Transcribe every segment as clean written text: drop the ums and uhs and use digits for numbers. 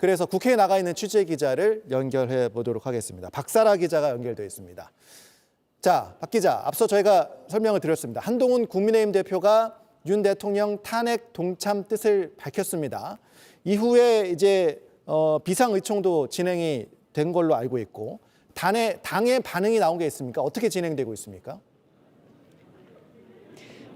그래서 국회에 나가 있는 취재 기자를 연결해 보도록 하겠습니다. 박사라 기자가 연결되어 있습니다. 자, 박 기자, 앞서 저희가 설명을 드렸습니다. 한동훈 국민의힘 대표가 윤 대통령 탄핵 동참 뜻을 밝혔습니다. 이후에 이제 비상의총도 진행이 된 걸로 알고 있고, 당의 반응이 나온 게 있습니까? 어떻게 진행되고 있습니까?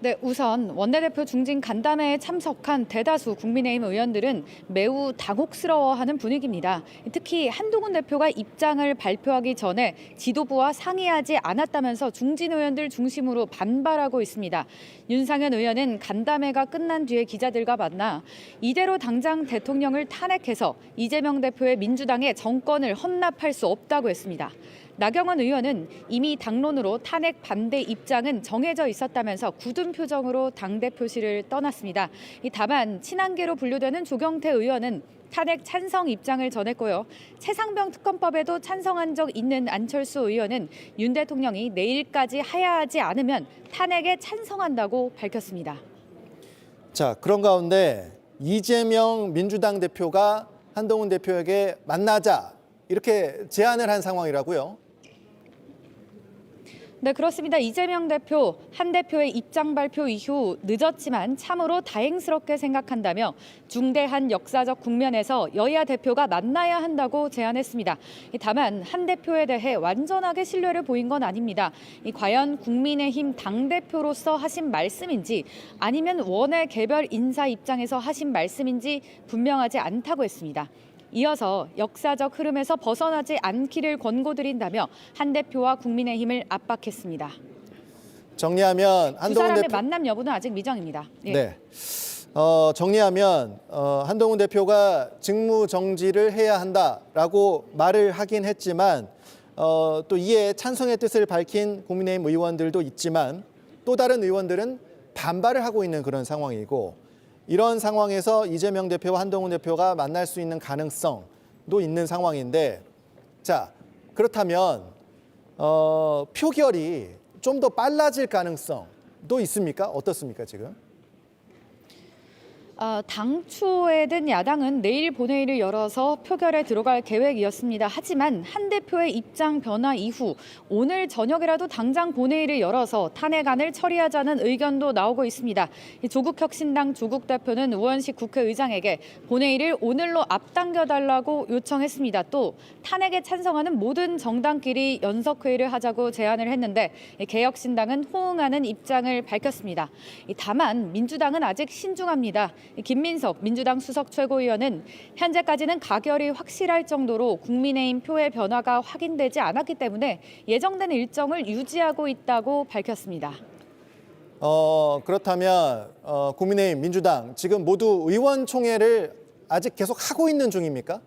네, 우선 원내대표 중진 간담회에 참석한 대다수 국민의힘 의원들은 매우 당혹스러워하는 분위기입니다. 특히 한동훈 대표가 입장을 발표하기 전에 지도부와 상의하지 않았다면서 중진 의원들 중심으로 반발하고 있습니다. 윤상현 의원은 간담회가 끝난 뒤에 기자들과 만나 이대로 당장 대통령을 탄핵해서 이재명 대표의 민주당에 정권을 헌납할 수 없다고 했습니다. 나경원 의원은 이미 당론으로 탄핵 반대 입장은 정해져 있었다면서 굳은 표정으로 당대표실을 떠났습니다. 다만 친한계로 분류되는 조경태 의원은 탄핵 찬성 입장을 전했고요. 최상병 특검법에도 찬성한 적 있는 안철수 의원은 윤 대통령이 내일까지 하야하지 않으면 탄핵에 찬성한다고 밝혔습니다. 자, 그런 가운데 이재명 민주당 대표가 한동훈 대표에게 만나자 이렇게 제안을 한 상황이라고요? 네, 그렇습니다. 이재명 대표, 한 대표의 입장 발표 이후 늦었지만 참으로 다행스럽게 생각한다며 중대한 역사적 국면에서 여야 대표가 만나야 한다고 제안했습니다. 다만 한 대표에 대해 완전하게 신뢰를 보인 건 아닙니다. 과연 국민의힘 당대표로서 하신 말씀인지 아니면 원외 개별 인사 입장에서 하신 말씀인지 분명하지 않다고 했습니다. 이어서 역사적 흐름에서 벗어나지 않기를 권고드린다며 한 대표와 국민의힘을 압박했습니다. 정리하면 두 사람의 만남 여부는 아직 미정입니다. 예. 네. 정리하면 한동훈 대표가 직무 정지를 해야 한다라고 말을 하긴 했지만 또 이에 찬성의 뜻을 밝힌 국민의힘 의원들도 있지만 또 다른 의원들은 반발을 하고 있는 그런 상황이고, 이런 상황에서 이재명 대표와 한동훈 대표가 만날 수 있는 가능성도 있는 상황인데, 자, 그렇다면 표결이 좀 더 빨라질 가능성도 있습니까? 어떻습니까, 지금? 당초에는 야당은 내일 본회의를 열어서 표결에 들어갈 계획이었습니다. 하지만 한 대표의 입장 변화 이후 오늘 저녁이라도 당장 본회의를 열어서 탄핵안을 처리하자는 의견도 나오고 있습니다. 조국혁신당 조국 대표는 우원식 국회의장에게 본회의를 오늘로 앞당겨달라고 요청했습니다. 또 탄핵에 찬성하는 모든 정당끼리 연석회의를 하자고 제안을 했는데 개혁신당은 호응하는 입장을 밝혔습니다. 다만 민주당은 아직 신중합니다. 김민석 민주당 수석 최고위원은 현재까지는 가결이 확실할 정도로 국민의힘 표의 변화가 확인되지 않았기 때문에 예정된 일정을 유지하고 있다고 밝혔습니다. 그렇다면 국민의힘, 민주당 지금 모두 의원총회를 아직 계속 하고 있는 중입니까?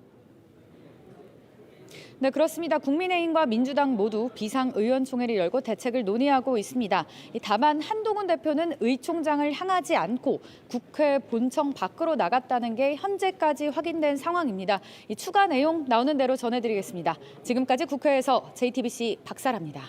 네, 그렇습니다. 국민의힘과 민주당 모두 비상의원총회를 열고 대책을 논의하고 있습니다. 다만 한동훈 대표는 의총장을 향하지 않고 국회 본청 밖으로 나갔다는 게 현재까지 확인된 상황입니다. 추가 내용 나오는 대로 전해드리겠습니다. 지금까지 국회에서 JTBC 박사라입니다.